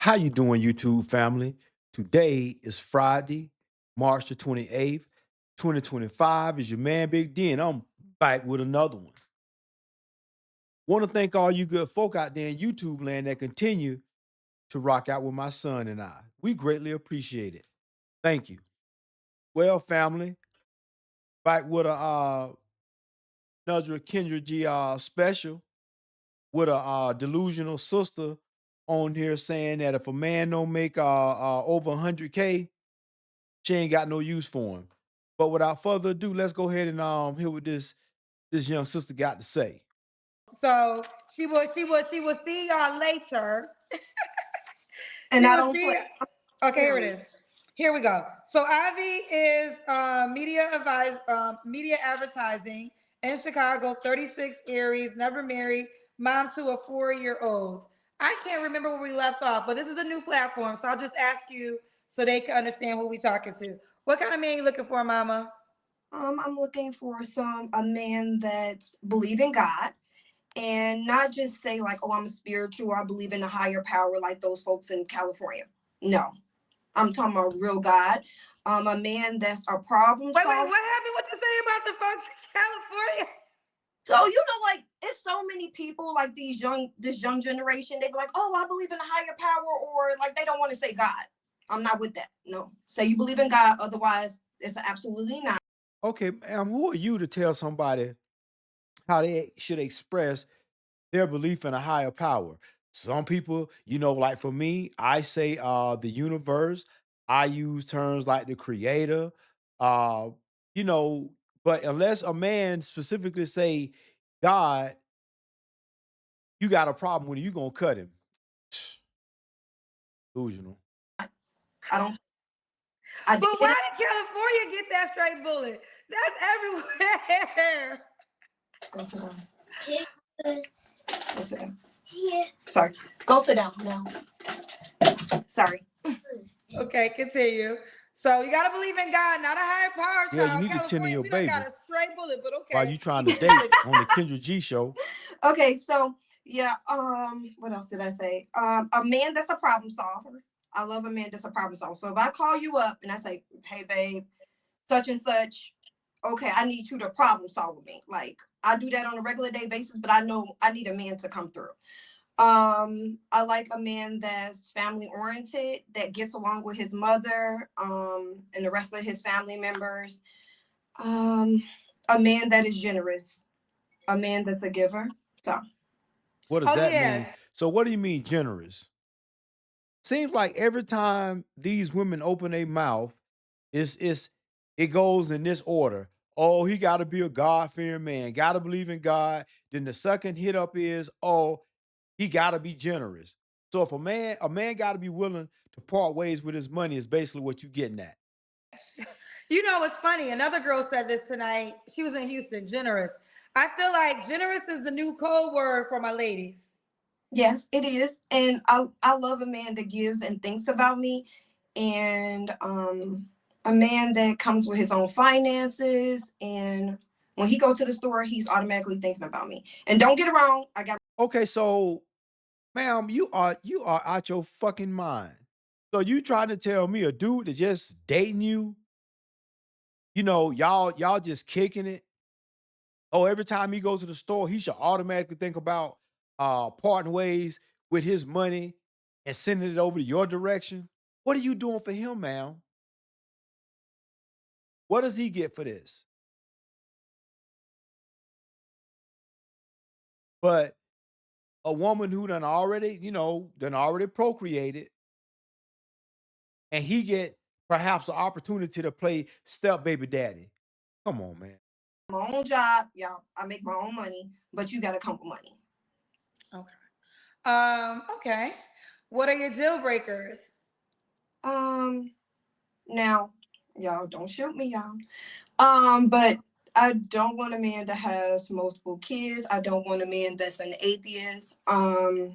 How you doing, YouTube family? Today is Friday, March the 28th, 2025. Is your man Big D, and I'm back with another one. Want to thank all you good folk out there in YouTube land that continue to rock out with my son and I. We greatly appreciate it. Thank you. Well, family, back with a another Kendra G special with a delusional sister on here saying that if a man don't make over 100K, she ain't got no use for him. But without further ado, let's go ahead and hear what this young sister got to say. So she will see y'all later. And She I will don't see. play. Okay, here it Period. is. Here we go. So Ivy is media advertising in Chicago, 36, Aries, never married, mom to a 4-year-old. I can't remember where we left off, but this is a new platform, so I'll just ask you so they can understand who we talking to. What kind of man you looking for, Mama? I'm looking for a man that's believe in God and not just say like, oh, I'm spiritual or I believe in a higher power like those folks in California. No, I'm talking about real God. A man that's a problem Wait, solver. what happened? What you say about the folks in California? So like it's so many people like this young generation. They be like, oh, I believe in a higher power, or like they don't want to say God. I'm not with that. No, say you believe in God. Otherwise, it's absolutely not. Okay, ma'am, who are you to tell somebody how they should express their belief in a higher power? Some people, like for me, I say the universe. I use terms like the creator. Uh, you know, but unless a man specifically say God, you got a problem with it, you gonna cut him. Delusional. I don't. I But dated. why did California get that straight bullet? That's everywhere. Go sit down. Go sit down. Yeah. Sorry. Go sit down now. Sorry. Okay, continue. So you gotta believe in God, not a higher power, Yeah, you child. need to tend to California, your we don't got baby a straight bullet, but while okay. you trying to Keep it date pushing. on the Kendra G show. Okay, so yeah, what else did I say? A man that's a problem solver. I love a man that's a problem solver. So if I call you up and I say, hey babe, such and such, okay, I need you to problem solve with me. Like I do that on a regular day basis, but I know I need a man to come through. I like a man that's family oriented, that gets along with his mother, and the rest of his family members. Um, a man that is generous, a man that's a giver. So What does Oh that yeah. mean? So what do you mean generous? Seems like every time these women open their mouth, it's it goes in this order. Oh, he got to be a God-fearing man, got to believe in God. Then the second hit up is, oh, he got to be generous. So if a man got to be willing to part ways with his money is basically what you getting at. You know what's funny? Another girl said this tonight. She was in Houston, generous. I feel like generous is the new code word for my ladies. yes, it is. And I love a man that gives and thinks about me, and a man that comes with his own finances, and when he go to the store, he's automatically thinking about me. And don't get it wrong, I got Okay, so ma'am, you are out your fucking mind. So you trying to tell me a dude that just dating you, y'all just kicking it. Oh, every time he goes to the store, he should automatically think about parting ways with his money and sending it over to your direction. What are you doing for him, ma'am? What does he get for this? But a woman who done already procreated, and he get perhaps an opportunity to play step baby daddy. Come on, man. my own job, y'all. I make my own money, but you gotta come with money. Okay. Okay. What are your deal breakers? Um, now, y'all don't shoot me, y'all. But I don't want a man that has multiple kids. I don't want a man that's an atheist. No,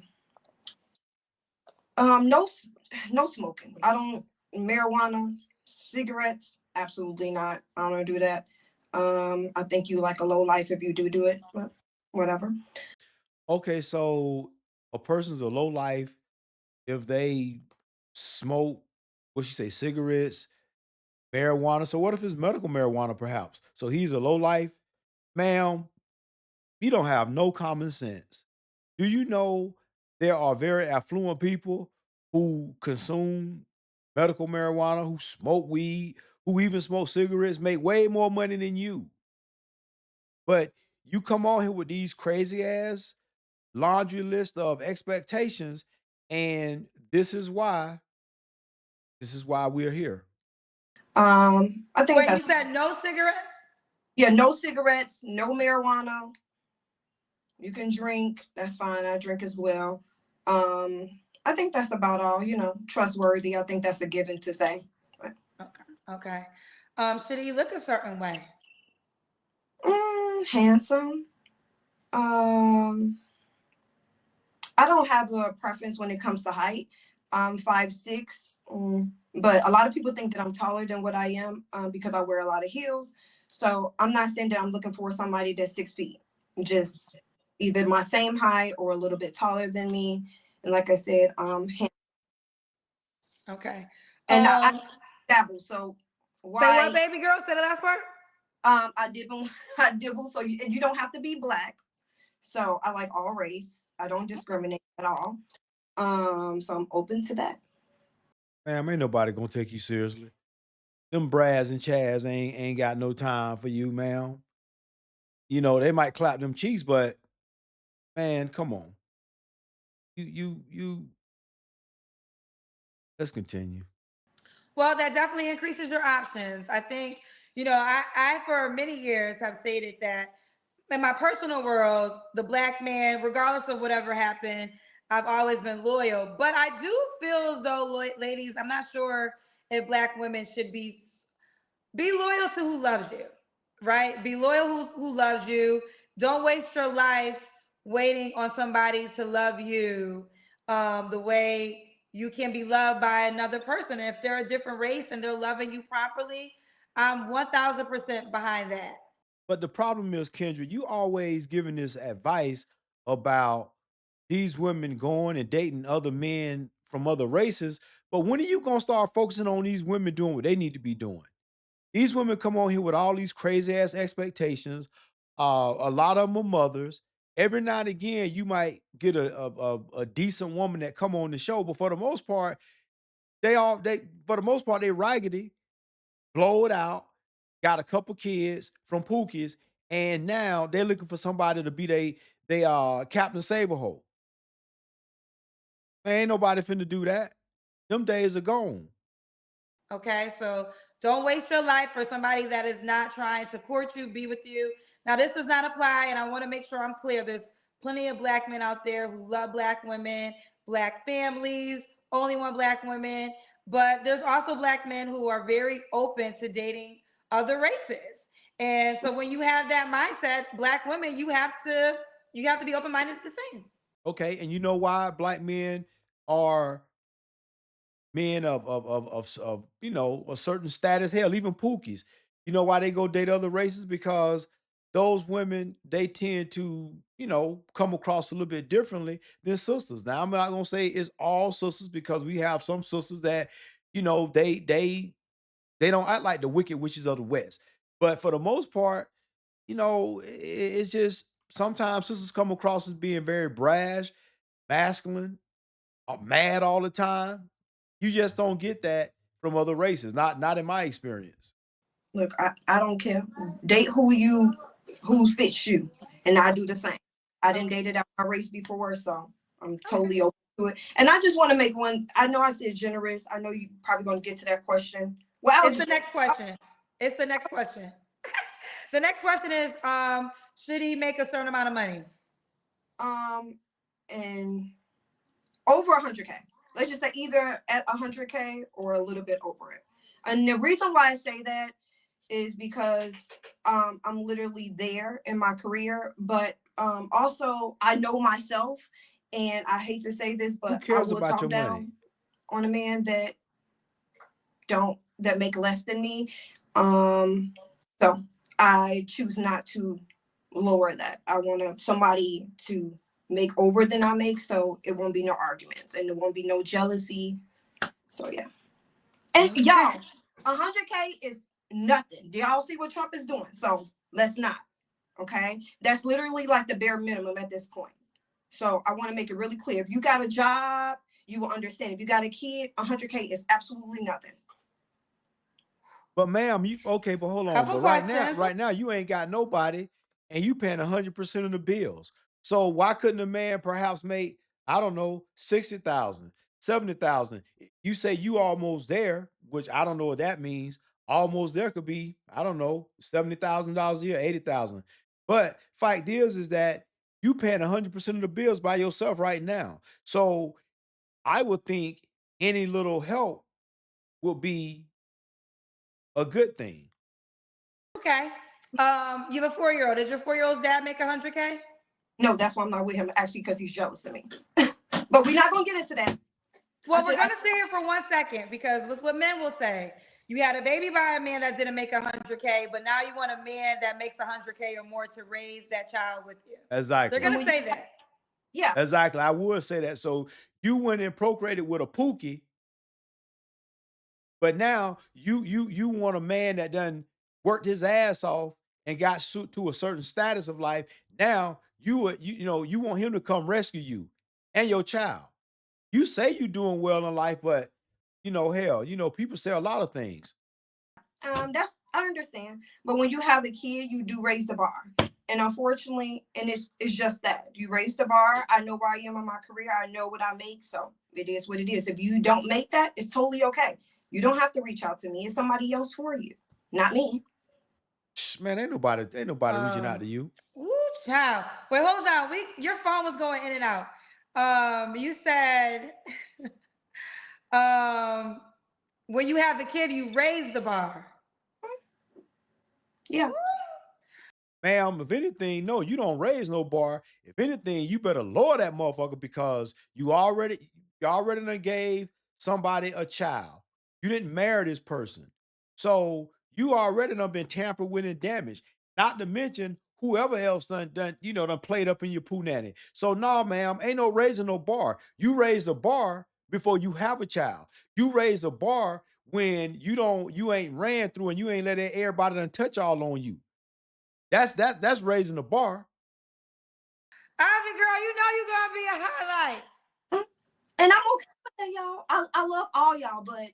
no smoking. I don't marijuana, cigarettes. Absolutely not. I don't do that. I think you like a low life if you do it, but whatever. Okay, so a person's a low life if they smoke, what she say, cigarettes, marijuana. So what if it's medical marijuana, perhaps? So he's a low life, ma'am. You don't have no common sense. Do you know there are very affluent people who consume medical marijuana, who smoke weed, who even smoke cigarettes, make way more money than you? But you come on here with these crazy ass laundry list of expectations, and this is why we're here. I think Wait, that's you said no cigarettes? yeah, no cigarettes, no marijuana. You can drink, that's fine. I drink as well. Um, I think that's about all, trustworthy. I think that's a given to say. Okay. Okay. Should he look a certain way? Handsome. Um, I don't have a preference when it comes to height. I'm 5'6", but a lot of people think that I'm taller than what I am because I wear a lot of heels. So I'm not saying that I'm looking for somebody that's 6 feet. Just either my same height or a little bit taller than me. And like I said, Okay. and I dabble. So Say what, why? baby girl? Say the last part. I dibble, I dibble. So you don't have to be black. So I like all race. I don't discriminate at all. So I'm open to that. Ma'am, ain't nobody gonna take you seriously. Them Brads and Chaz ain't got no time for you, ma'am. You know, they might clap them cheeks, but man, come on. You let's continue. Well, that definitely increases your options. I think, I for many years have stated that in my personal world, the black man, regardless of whatever happened, I've always been loyal. But I do feel as though, ladies, I'm not sure if black women should be loyal to who loves you, right? Be loyal who loves you. Don't waste your life waiting on somebody to love you the way you can be loved by another person. If they're a different race and they're loving you properly, I'm 1000% behind that. But the problem is, Kendra, you always giving this advice about these women going and dating other men from other races. But when are you gonna start focusing on these women doing what they need to be doing? These women come on here with all these crazy ass expectations. A lot of them are mothers. Every now and again, you might get a decent woman that come on the show, but for the most part, they raggedy, blow it out, got a couple kids from Pookies, and now they're looking for somebody to be they Captain Saberhole. Man, ain't nobody finna do that. Them days are gone. Okay, so don't waste your life for somebody that is not trying to court you, be with you. Now, this does not apply, and I want to make sure I'm clear. There's plenty of black men out there who love black women, black families, only want black women, but there's also black men who are very open to dating other races. And so when you have that mindset, black women, you have to be open-minded the same. Okay, and you know why black men are men of a certain status. Hell, even Pookies. You know why they go date other races? Because those women they tend to come across a little bit differently than sisters. Now I'm not gonna say it's all sisters because we have some sisters that they don't act like the wicked witches of the West. But for the most part, it's just sometimes sisters come across as being very brash, masculine, mad all the time. You just don't get that from other races. Not in my experience. Look, I don't care. Date who fits you, and I do the same. I didn't Okay. date it out my race before, so I'm Okay. totally open to it. And I just want to make one. I know I said generous. I know you probably gonna get to that question. Well, I'll It's the just next question. It's the next question. The next question is, should he make a certain amount of money? um and over 100K. Let's just say either at 100K or a little bit over it. And the reason why I say that is because I'm literally there in my career, but also I know myself, and I hate to say this, Who but I cares will about talk your money? down on a man that make less than me. Um, so I choose not to lower that. I want somebody to make over than I make, so it won't be no arguments and there won't be no jealousy. So yeah. And Okay. y'all, 100K is nothing. Do y'all see what Trump is doing? So let's not. Okay, that's literally like the bare minimum at this point. So I want to make it really clear. If you got a job, you will understand. If you got a kid, 100K is absolutely nothing. But ma'am, you okay, but hold on. Couple But questions. right now, you ain't got nobody and you paying 100% of the bills. So why couldn't a man perhaps make, I don't know, 60,000, 70,000? You say you almost there, which I don't know what that means. Almost there could be, I don't know, $70,000 a year, 80,000. But fact is that you paying 100% of the bills by yourself right now. So I would think any little help would be a good thing. Okay. You have a 4-year-old. Does your 4-year-old's dad make 100K? No, that's why I'm not with him, actually, because he's jealous of me. But we're not gonna get into that. Well, we're gonna stay here for 1 second because what's what men will say. You had a baby by a man that didn't make 100K, but now you want a man that makes 100K or more to raise that child with you. They're Exactly. gonna say that. Yeah. Exactly. I would say that. So you went and procreated with a Pookie, but now you want a man that done worked his ass off and got to a certain status of life. Now you want him to come rescue you and your child. You say you're doing well in life, but hell, people say a lot of things. That's I understand. But when you have a kid, you do raise the bar. And unfortunately, and it's just that. You raise the bar. I know where I am in my career. I know what I make. So it is what it is. If you don't make that, it's totally okay. You don't have to reach out to me. It's somebody else for you. Not me. Man, ain't nobody reaching out to you. Ooh, child. Wait, hold on. Your phone was going in and out. You said when you have a kid, you raise the bar. Yeah. Ma'am, if anything, no, you don't raise no bar. If anything, you better lower that motherfucker because you already done gave somebody a child. You didn't marry this person. So you already done been tampered with and damaged. Not to mention whoever else done played up in your poo nanny. So no, ma'am, ain't no raising no bar. You raise a bar before you have a child. You raise a bar when you ain't ran through and you ain't let everybody done touch all on you. That's raising the bar. Ivy girl, you know you're gonna be a highlight. And I'm okay with that, y'all. I love all y'all, but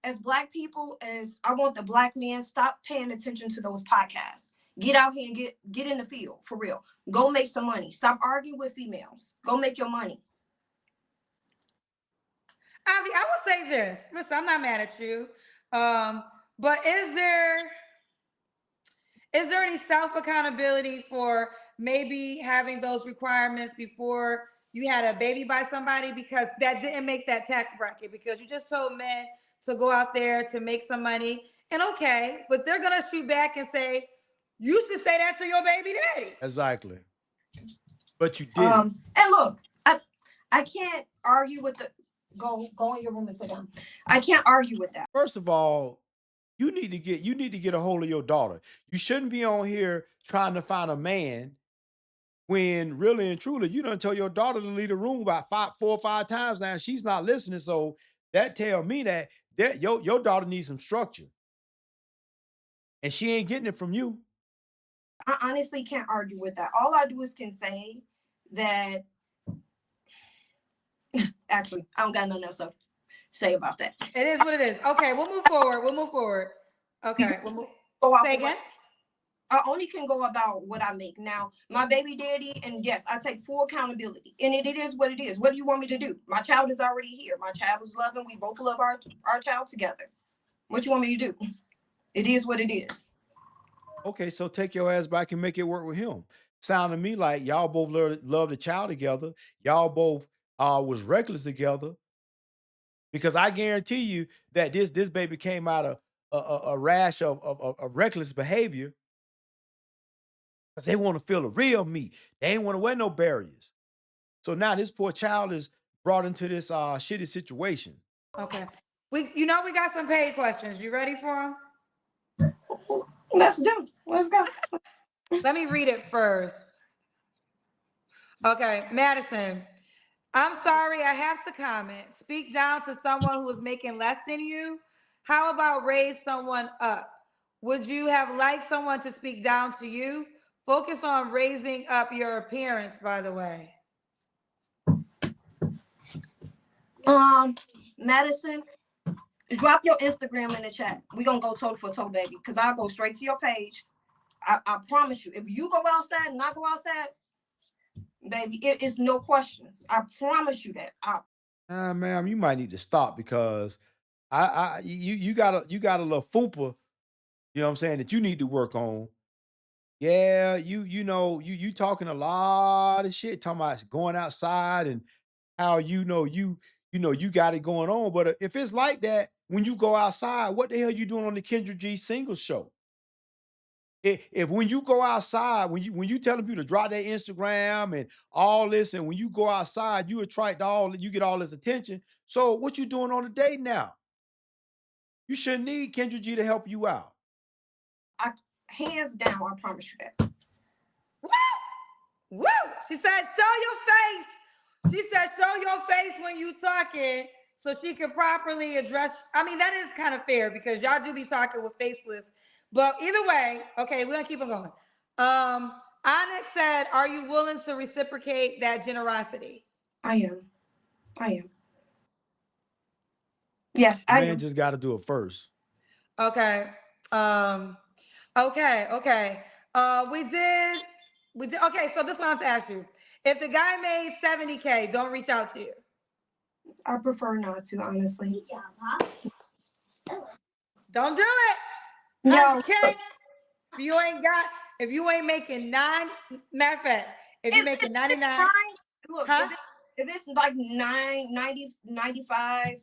as Black people, as I want the Black men, stop paying attention to those podcasts. Get out here and get in the field for real. Go make some money. Stop arguing with females. Go make your money. Ivy, I will say this. Listen, I'm not mad at you. But is there any self accountability for maybe having those requirements before you had a baby by somebody because that didn't make that tax bracket because you just told men to go out there to make some money and okay, but they're gonna shoot back and say you should say that to your baby daddy. Exactly. But you didn't. And look, I can't argue with the go in your room and sit down. I can't argue with that. First of all, you need to get a hold of your daughter. You shouldn't be on here trying to find a man when really and truly you done tell your daughter to leave the room about 4 or 5 times now. And she's not listening. So that tell me that your daughter needs some structure. And she ain't getting it from you. I honestly can't argue with that. All I do is can say that actually I don't got nothing else to say about that. It is what it is. Okay, we'll move forward. Okay, say again. I only can go about what I make. Now, my baby daddy, and yes, I take full accountability. And it is what it is. What do you want me to do? My child is already here. My child is loving. We both love our child together. What you want me to do? It is what it is. Okay, so take your ass back and make it work with him. Sound to me like y'all both love the child together. Y'all both was reckless together. Because I guarantee you that this baby came out of a rash of reckless behavior because they want to feel the real me. They ain't want to wear no barriers. So now this poor child is brought into this shitty situation. Okay. We got some paid questions. You ready for them? Let's go. Let's go. Let me read it first. Okay, Madison. I'm sorry, I have to comment. Speak down to someone who is making less than you. How about raise someone up? Would you have liked someone to speak down to you? Focus on raising up your appearance, by the way. Madison, drop your Instagram in the chat. We're gonna go toe for toe, baby. Cause I'll go straight to your page. I promise you. If you go outside and I go outside, baby, it is no questions. I promise you that. Ma'am, you might need to stop because you got a little fupa, you know what I'm saying, that you need to work on. Yeah, you talking a lot of shit, talking about going outside and how you got it going on. But if it's like that, when you go outside, what the hell you doing on the Kendra G single show? If when you go outside, when you telling people to drop their Instagram and all this, and when you go outside, you attract you get all this attention. So what you doing on the day now? You shouldn't need Kendra G to help you out. I hands down, I promise you that. Woo! Woo! She said, show your face. She said, show your face when you talking so she can properly address. I mean, that is kind of fair because y'all do be talking with faceless. But either way, okay, we're gonna keep on going. Onyx said, are you willing to reciprocate that generosity? I am. I am. Yes, The I man am. just got to do it first. Okay. Okay. We did. Okay, so this one I have to ask you. If the guy made 70K, don't reach out to you. I prefer not to, honestly. Don't do it. Yo, 100K. If you ain't making matter of fact, if you making 99, look, huh? If it's like 90, 95,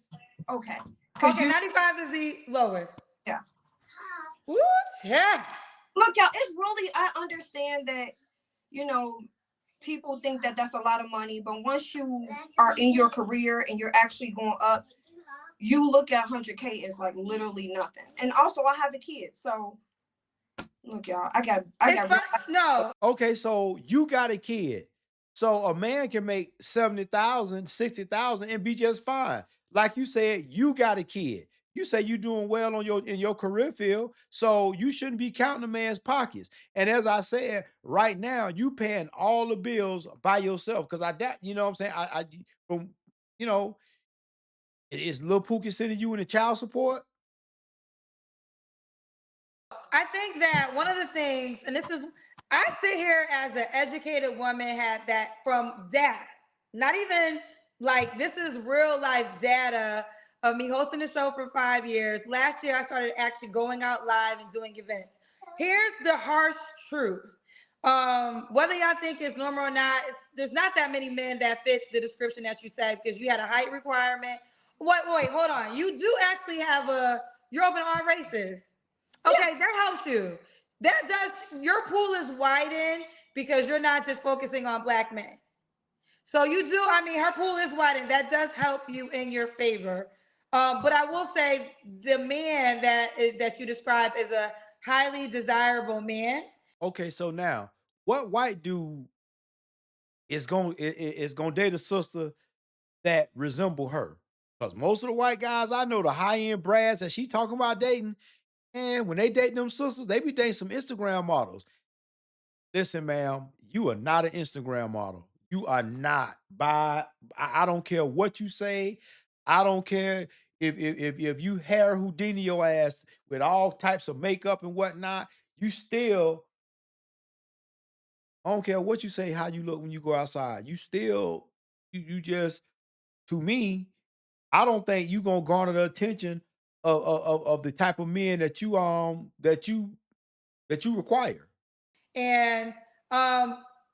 okay. Okay, 95 is the lowest. Yeah. Ooh, yeah. Look, y'all, it's really, I understand that, people think that that's a lot of money, but once you are in your career and you're actually going up, you look at 100K as like literally nothing. And also, I have a kid, so look, y'all, I got. No. Okay, so you got a kid. So a man can make 70,000, 60,000 and be just fine. Like you said, you got a kid. You say you doing well in your career field, so you shouldn't be counting a man's pockets. And as I said, right now you paying all the bills by yourself because you know what I'm saying. From you know, is Lil Pookie sending you in the child support? I think that one of the things, and I sit here as an educated woman, had that from data, not even like this is real life data of me hosting the show for 5 years. Last year, I started actually going out live and doing events. Here's the harsh truth. Whether y'all think it's normal or not, there's not that many men that fit the description that you said because you had a height requirement. Wait, hold on. You do actually you're open to all races. Okay, that helps you. That does, your pool is widened because you're not just focusing on black men. So you do, I mean, her pool is widened. That does help you in your favor. But I will say the man that you describe is a highly desirable man. Okay, so now what white dude is gonna date a sister that resemble her? Because most of the white guys I know, the high end brads that she talking about dating, and when they date them sisters, they be dating some Instagram models. Listen, ma'am, you are not an Instagram model. You are not. I don't care what you say. I don't care if you hair Houdini your ass with all types of makeup and whatnot. You still, I don't care what you say, how you look when you go outside. You still, you just, to me, I don't think you gonna garner the attention of the type of men that you require. And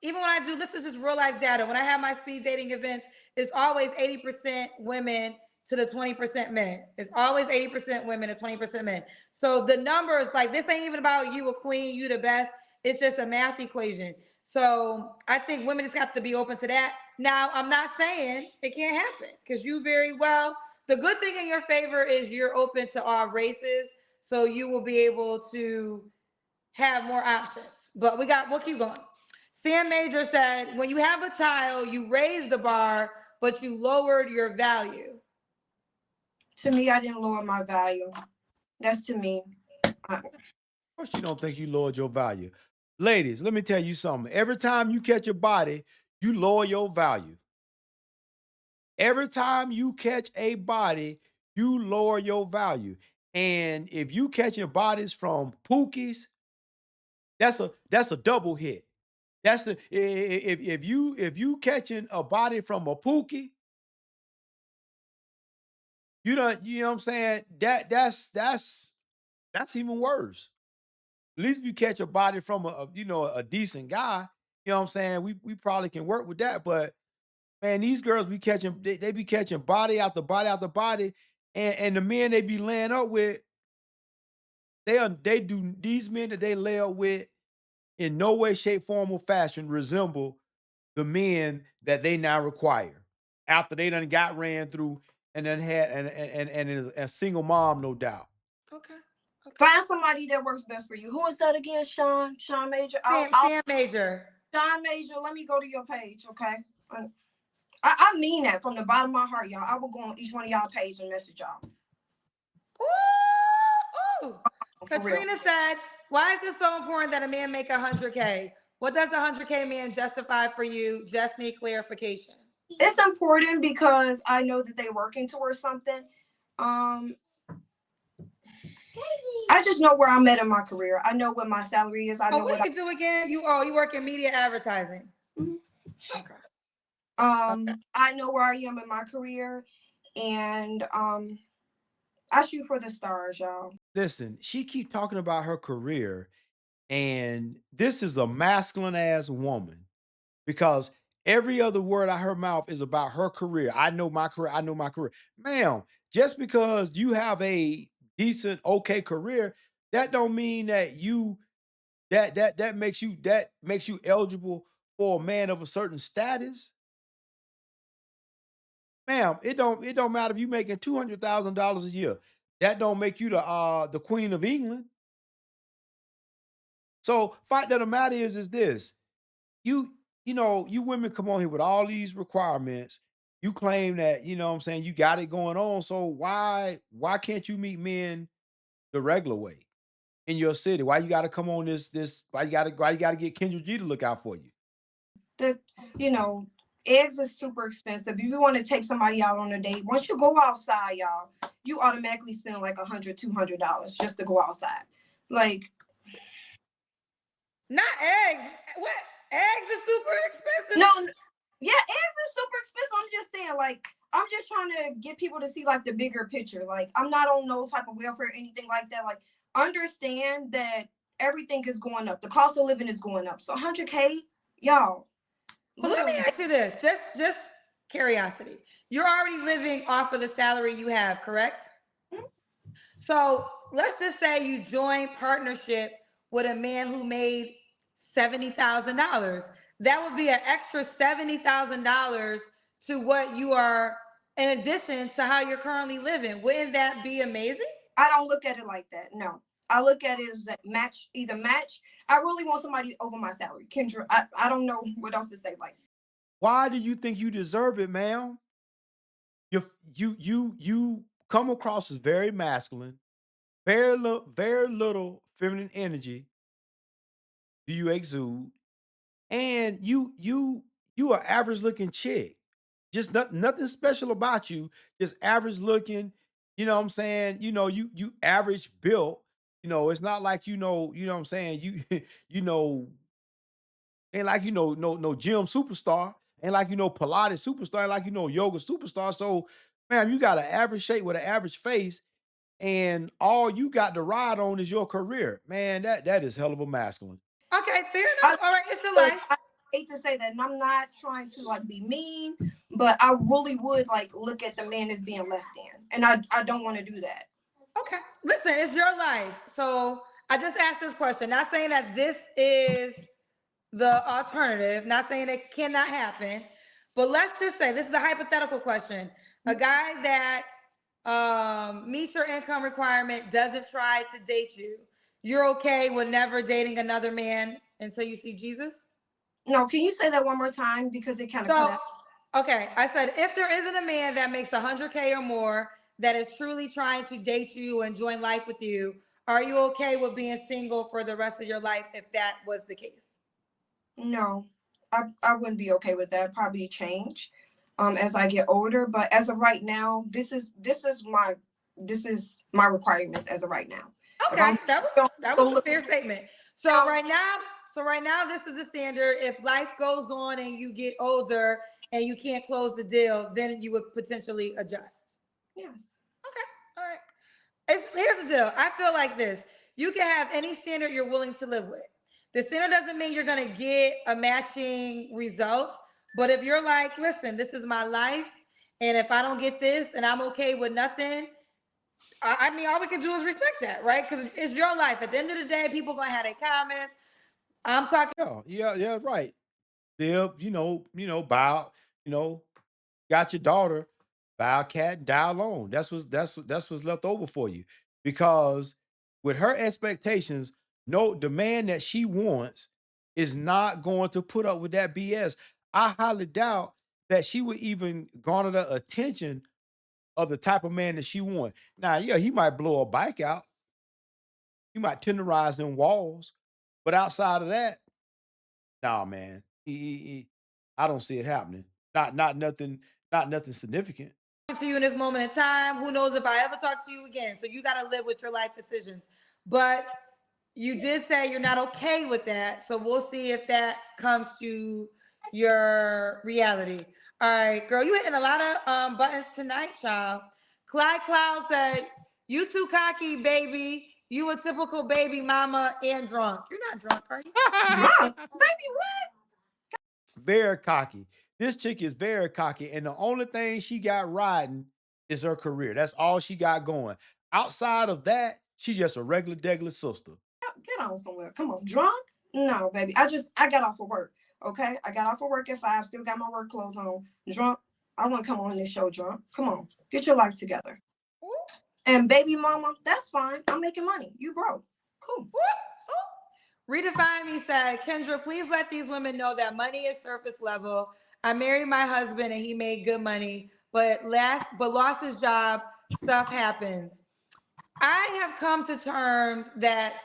even when I do, this is just real life data. When I have my speed dating events, it's always 80% women to the 20% men. It's always 80% women to 20% men. So the numbers, like this ain't even about you a queen, you the best. It's just a math equation. So I think women just have to be open to that. Now, I'm not saying it can't happen because you very well, the good thing in your favor is you're open to all races. So you will be able to have more options. But we'll keep going. Sam Major said, when you have a child, you raise the bar, but you lowered your value. To me, I didn't lower my value. That's to me. I, Of course, you don't think you lowered your value. Ladies, let me tell you something. Every time you catch a body, you lower your value. Every time you catch a body, you lower your value. And if you catching bodies from Pookies, that's a double hit. That's the if you catching a body from a Pookie, you know what I'm saying? That's even worse. At least if you catch a body from a decent guy, you know what I'm saying? We probably can work with that. But man, these girls be catching they be catching body after body after body, and the men they be laying up with, they do these men that they lay up with in no way, shape, form, or fashion resemble the men that they now require after they done got ran through and then had and a single mom, no doubt. Okay. Okay. find somebody that works best for you. Who is that again, Sean? Sean Major. Sam Major. Sean Major. Let me go to your page, okay? I mean that from the bottom of my heart, y'all. I will go on each one of y'all page and message y'all. Ooh, ooh. For real. Katrina said, why is it so important that a man make 100K? What does a 100K man justify for you? Just need clarification. It's important because I know that they're working towards something. I just know where I'm at in my career. I know what my salary is. I know what do you do again? You work in media advertising. Mhm. Okay. Okay. I know where I am in my career, and I shoot for the stars, y'all. Listen, she keep talking about her career, and this is a masculine ass woman because every other word out her mouth is about her career. I know my career. I know my career, ma'am. Just because you have a decent, okay career, that don't mean that that makes you eligible for a man of a certain status, ma'am. It don't matter if you making $200,000 a year. That don't make you the Queen of England. So fact of the matter is this: you you women come on here with all these requirements. You claim that what I'm saying you got it going on. So why can't you meet men the regular way in your city? Why you got to come on this? Why you got to get Kendra G to look out for you? The eggs are super expensive. If you want to take somebody out on a date, once you go outside, y'all, you automatically spend like $100, $200 just to go outside. Like, not eggs. What? Eggs is super expensive. No, yeah, eggs is super expensive. I'm just saying, like, I'm just trying to get people to see like the bigger picture. Like, I'm not on no type of welfare or anything like that. Like, understand that everything is going up. The cost of living is going up. So 100K, y'all. But let me Literally, ask you this, just curiosity. You're already living off of the salary you have, correct? Mhm. So let's just say you join partnership with a man who made $70,000. That would be an extra $70,000 to what you are, in addition to how you're currently living. Wouldn't that be amazing? I don't look at it like that. No. I look at it as that either match. I really want somebody over my salary. Kendra, I don't know what else to say. Like, Why do you think you deserve it, ma'am? You come across as very masculine, very little feminine energy do you exude, and you are average looking chick. Just nothing special about you. Just average looking. You know what I'm saying? You average built. It's not like you know what I'm saying. You know ain't like no gym superstar. Ain't like Pilates superstar. Ain't like yoga superstar. So, man, you got an average shape with an average face, and all you got to ride on is your career. Man, that is hell of a masculine. Okay, fair I, enough. All right, it's your but life. I hate to say that, and I'm not trying to like be mean, but I really would like look at the man as being less than, and I don't want to do that. Okay. Listen, it's your life. So I just asked this question. Not saying that this is the alternative, not saying it cannot happen, but let's just say this is a hypothetical question. A guy that meets your income requirement doesn't try to date you. You're okay with never dating another man until you see Jesus? No, can you say that one more time because it kind of cut So, out? okay, I said if there isn't a man that makes 100K or more that is truly trying to date you and join life with you, are you okay with being single for the rest of your life if that was the case? No, I wouldn't be okay with that. Probably change as I get older. But as of right now, this is my requirements as of right now. If Okay, I'm that was gonna that go was a look fair statement. So now, right now, this is the standard. If life goes on and you get older and you can't close the deal, then you would potentially adjust. yes. Okay, all right. Here's the deal. I feel like this. You can have any standard you're willing to live with. The standard doesn't mean you're gonna get a matching result. But if you're like, listen, this is my life, and if I don't get this and I'm okay with nothing, I mean, all we can do is respect that, right? Because it's your life. At the end of the day, people gonna have their comments. I'm talking Yeah, right. Live, bow, you know, got your daughter, buy a cat and die alone. That's what's left over for you. Because with her expectations, no, the man that she wants is not going to put up with that BS. I highly doubt that she would even garner the attention of the type of man that she wants. Now, yeah, he might blow a bike out, he might tenderize them walls, but outside of that, nah, man, I don't see it happening. Not nothing significant. to you in this moment in time. Who knows if I ever talk to you again? So you got to live with your life decisions. But you did say you're not okay with that. So we'll see if that comes to your reality. All right, girl, you hitting a lot of buttons tonight, child. Clyde Cloud said, "You too cocky, baby. You a typical baby mama and drunk. You're not drunk, are you?" Drunk, baby. What? Very cocky. This chick is very cocky, and the only thing she got riding is her career. That's all she got going. Outside of that, she's just a regular degular sister. Get on somewhere. Come on, drunk? No, baby. I got off of work. Okay, I got off of work at 5. Still got my work clothes on. Drunk? I want to come on this show drunk. Come on, get your life together. And baby mama, that's fine. I'm making money. You broke. Cool. Redefine Me said, Kendra, please let these women know that money is surface level. I married my husband and he made good money, but lost his job. Stuff happens. I have come to terms that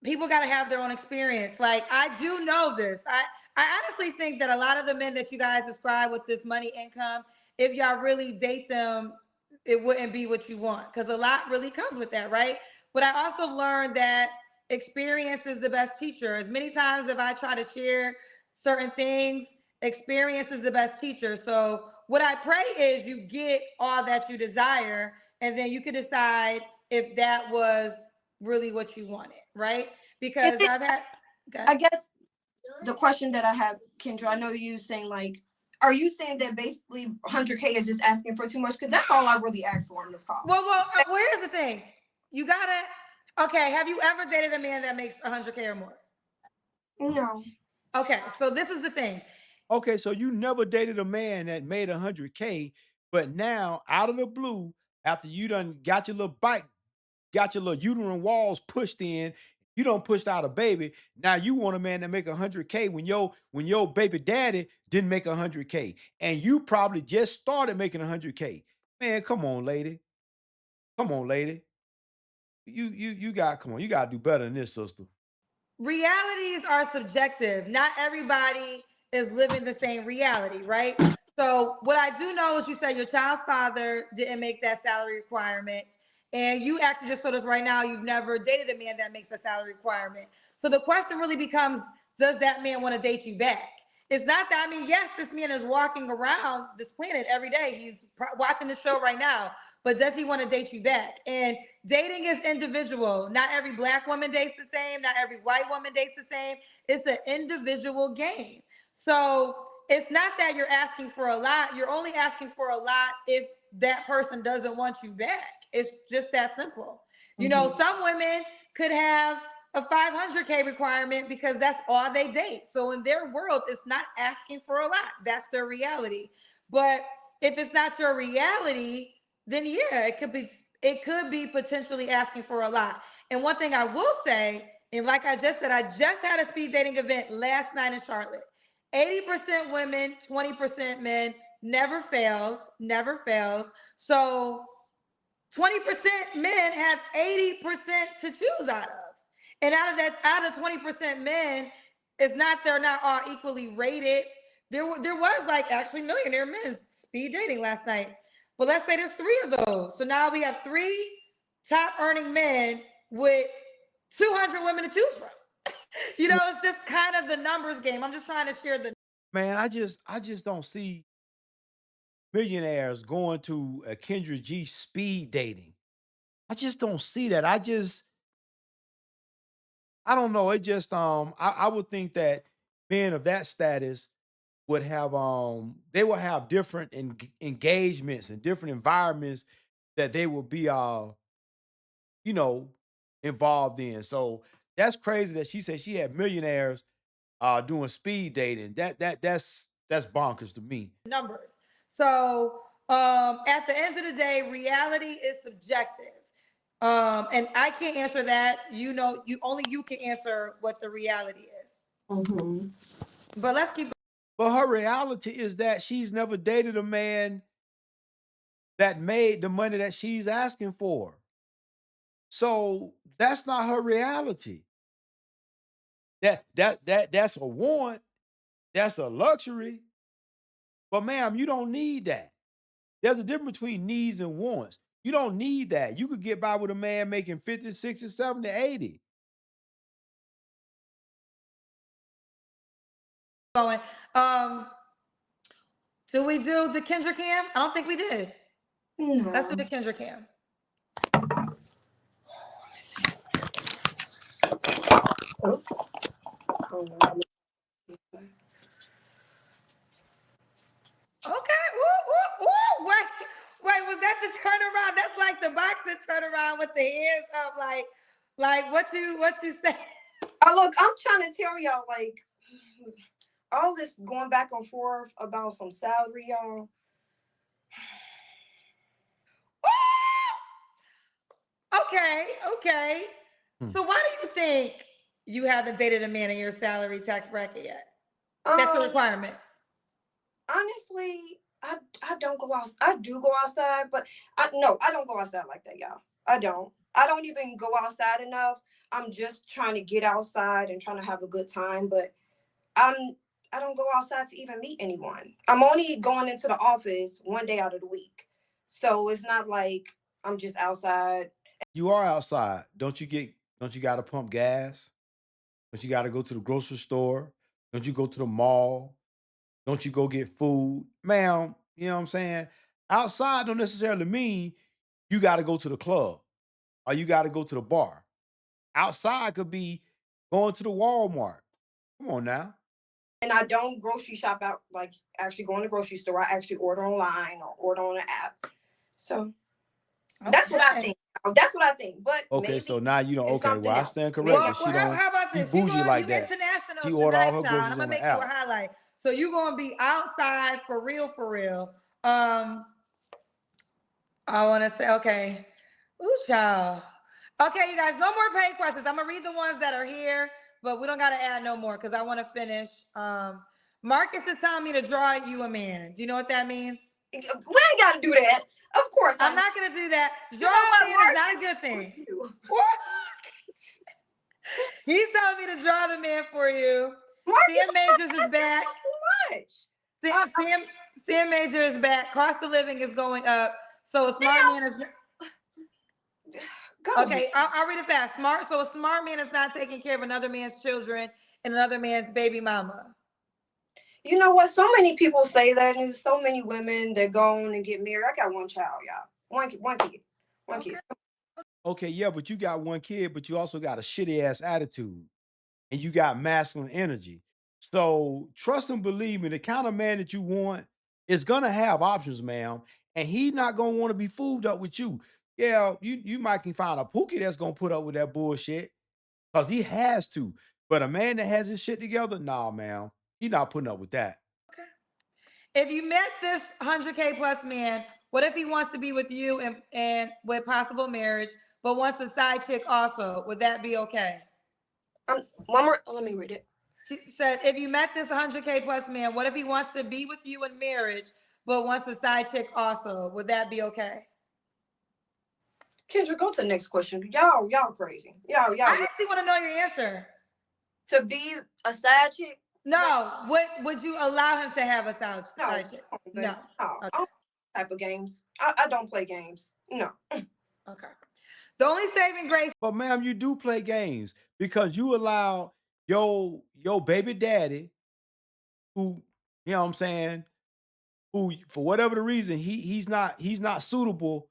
people got to have their own experience. Like I do know this. I honestly think that a lot of the men that you guys describe with this money income, if y'all really date them, it wouldn't be what you want because a lot really comes with that, right? But I also learned that experience is the best teacher. As many times as I try to share certain things, experience is the best teacher. So what I pray is you get all that you desire, and then you can decide if that was really what you wanted, right? Is Because it? I've had, okay. I guess the question that I have, Kendra, I know you saying like, are you saying that basically 100K is just asking for too much? Because that's all I really asked for on this call. Well, here's the thing. You gotta, okay, have you ever dated a man that makes 100K or more? No. Okay, so this is the thing. Okay, so you never dated a man that made 100K, but now out of the blue, after you done got your little bike, got your little uterine walls pushed in, you don't pushed out a baby. Now you want a man that make 100K when your baby daddy didn't make 100K, and you probably just started making 100K. Man, come on, lady. Come on, lady. You got come on, you gotta do better than this, sister. Realities are subjective. Not everybody is living the same reality, right? So what I do know is you said your child's father didn't make that salary requirement. And you actually just told us right now you've never dated a man that makes a salary requirement. So the question really becomes, does that man want to date you back? It's not that, I mean, yes, this man is walking around this planet every day. He's watching the show right now, but does he want to date you back? And dating is individual. Not every black woman dates the same. Not every white woman dates the same. It's an individual game. So it's not that you're asking for a lot. You're only asking for a lot if that person doesn't want you back. It's just that simple. You know, some women could have a 500K requirement because that's all they date. So in their world, it's not asking for a lot. That's their reality. But if it's not your reality, then yeah, it could be potentially asking for a lot. And one thing I will say And like I just said, I just had a speed dating event last night in Charlotte. 80% women, 20% men, never fails, never fails. So 20% men have 80% to choose out of. And out of 20% men, it's not they're not all equally rated. There was like actually millionaire men speed dating last night. But let's say there's three of those. So now we have three top earning men with 200 women to choose from. It's just kind of the numbers game. I'm just trying to share the Man, I just don't see millionaires going to a Kendra G speed dating. I just don't see that. I don't know. It just I would think that men of that status would have they will have different engagements and different environments that they will be you know involved in. So that's crazy that she said she had millionaires doing speed dating. That's bonkers to me. numbers. So at the end of the day, reality is subjective. And I can't answer that. You can answer what the reality is. Mm-hmm. But let's keep But her reality is that she's never dated a man that made the money that she's asking for. So that's not her reality. That's a want, that's a luxury. But ma'am, you don't need that. There's a difference between needs and wants. You don't need that. You could get by with a man making 50, 60, 70, 80. going. Um, do we do the Kendra cam? I don't think we did. Let's do the No. Kendra cam. Oh, oh, no. Okay. Ooh, ooh, ooh. Wait, was that the turnaround? That's like the boxing turnaround with the hands up, like what you say? Oh, look, I'm trying to tell y'all, like, all this going back and forth about some salary, y'all. Okay. Hmm. So why do you think you haven't dated a man in your salary tax bracket yet? That's a Um, requirement. honestly, I don't go out. I do go outside, but I don't go outside like that, y'all. I don't. I don't even go outside enough. I'm just trying to get outside and trying to have a good time, but I'm I don't go outside to even meet anyone. I'm only going into the office one day out of the week. So it's not like I'm just outside. You are outside. Don't you gotta pump gas? Don't you gotta go to the grocery store? Don't you go to the mall? Don't you go get food? Ma'am, you know what I'm saying? Outside don't necessarily mean you gotta go to the club or you gotta go to the bar. Outside could be going to the Walmart. Come on now. And I don't grocery shop out, like actually go in the grocery store. I actually order online or order on an app. So that's what I Okay. think. That's what I think. But Okay, maybe so now you don't. it's Okay, well something I else. stand Maybe corrected. Well, She how, don't how about be this? bougie like You that. international She order all tonight, her child. I'm groceries gonna on the make you a app. highlight. So you gonna be outside for real, for real. I want to say, okay. Ooh, child. Okay, you guys, no more paid questions. I'm gonna read the ones that are here, but we don't gotta add no more because I want to finish. Marcus is telling me to draw you a man. Do you know what that means? we ain't got to do that. Of course, I'm not gonna do that. You Draw know a what, man is Mark? not a good thing. You. He's telling me to draw the man for you. Marcus, Sam Majors is back. too much. Sam Major is back. Cost of living is going up. So a smart man is Go ahead. okay. I'll read it fast. So a smart man is not taking care of another man's children and another man's baby mama. You know what? So many people say that, and there's so many women that go on and get married. I got one child, y'all. One kid. One Okay. kid. Okay, yeah, but you got one kid, but you also got a shitty ass attitude and you got masculine energy. So trust and believe me, the kind of man that you want is gonna have options, ma'am, and he's not gonna want to be fooled up with you. Yeah, you might can find a pookie that's gonna put up with that bullshit because he has to. But a man that has his shit together, nah, ma'am, he not putting up with that. If you met this 100K plus man, what if he wants to be with you and with possible marriage, but wants a side chick also? Would that be okay? One more. Let me read it. She said, if you met this 100K plus man, what if he wants to be with you in marriage, but wants a side chick also? Would that be okay? Kendra, go to the next question. Y'all crazy. Y'all. I actually want to know your answer. To be a side chick? No. What would you allow him to have a No. side chick? No. No. Okay. I don't type of games. I don't play games. No. Okay. The only saving grace. But ma'am, you do play games because you allow your baby daddy, who, you know what I'm saying, who for whatever the reason he's not suitable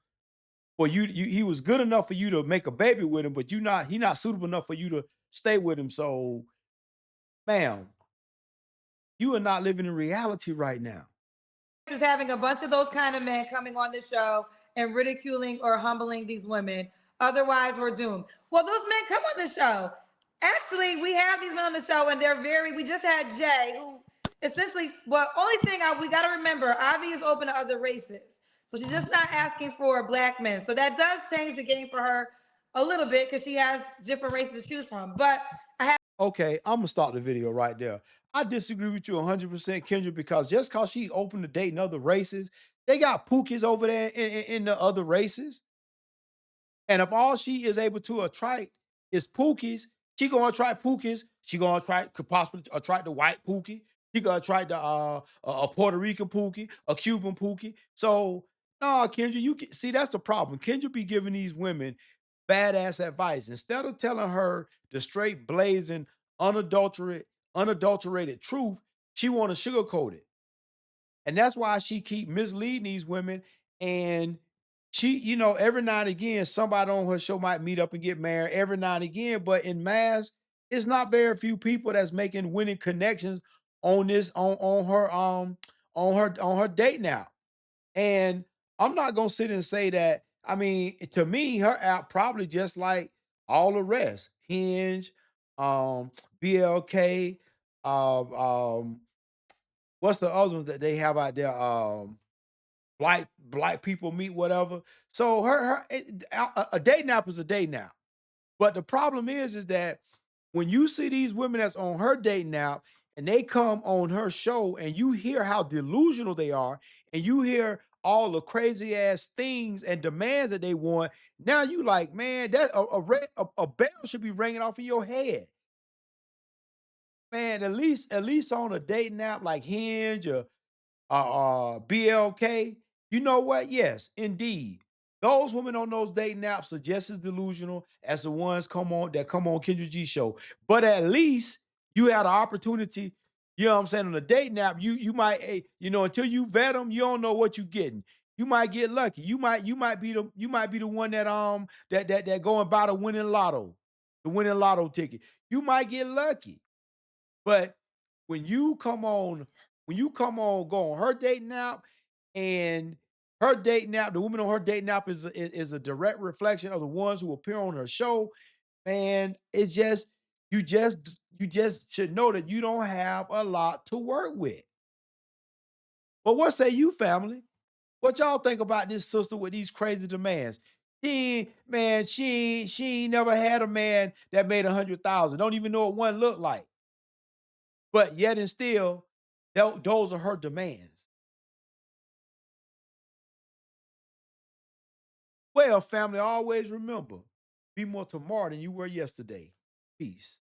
for you. He was good enough for you to make a baby with him, but he not suitable enough for you to stay with him. So, ma'am, you are not living in reality right now. Is having a bunch of those kind of men coming on the show and ridiculing or humbling these women. Otherwise, we're doomed. Well, those men come on the show. Actually, we have these men on the show, and we just had Jay, who essentially, well, only thing we got to remember, Avi is open to other races. So she's just not asking for black men. So that does change the game for her a little bit because she has different races to choose from. But Okay, I'm gonna stop the video right there. I disagree with you 100%, Kendra, because just cause she opened to dating other races, they got pookies over there in the other races. And if all she is able to attract is pookies, she gonna attract pookies. She gonna attract, could possibly attract the white pookie. She gonna attract the a Puerto Rican pookie, a Cuban pookie. So no, Kendra, you can see that's the problem. Kendra be giving these women badass advice instead of telling her the straight blazing, unadulterated truth. She want to sugarcoat it. And that's why she keep misleading these women. And she, every now and again, somebody on her show might meet up and get married every now and again, but in mass, it's not very few people that's making winning connections on this on her date now. And I'm not gonna sit and say that. I mean, to me, her app probably just like all the rest. Hinge, um, BLK, um, what's the other ones that they have out there? Black people meet, whatever. So a day nap is a day nap. But the problem is that when you see these women that's on her date nap and they come on her show and you hear how delusional they are and you hear all the crazy ass things and demands that they want, now you like, man, that a bell should be ringing off in your head. Man, at least on a dating app like Hinge or BLK, you know what? Yes, indeed. Those women on those dating apps are just as delusional as the ones come on Kendra G show. But at least you had an opportunity, you know what I'm saying, on the dating app, you might, until you vet them, you don't know what you're getting. You might get lucky. You might be the one that go and buy the winning lotto ticket. You might get lucky. But when you come on, go on her dating app, and her dating app, the woman on her dating app is a direct reflection of the ones who appear on her show. Man, it's just you just should know that you don't have a lot to work with. But what say you, family? What y'all think about this sister with these crazy demands? She ain't never had a man that made 100,000. Don't even know what one looked like. But yet and still, those are her demands. Well, family, always remember, be more tomorrow than you were yesterday. Peace.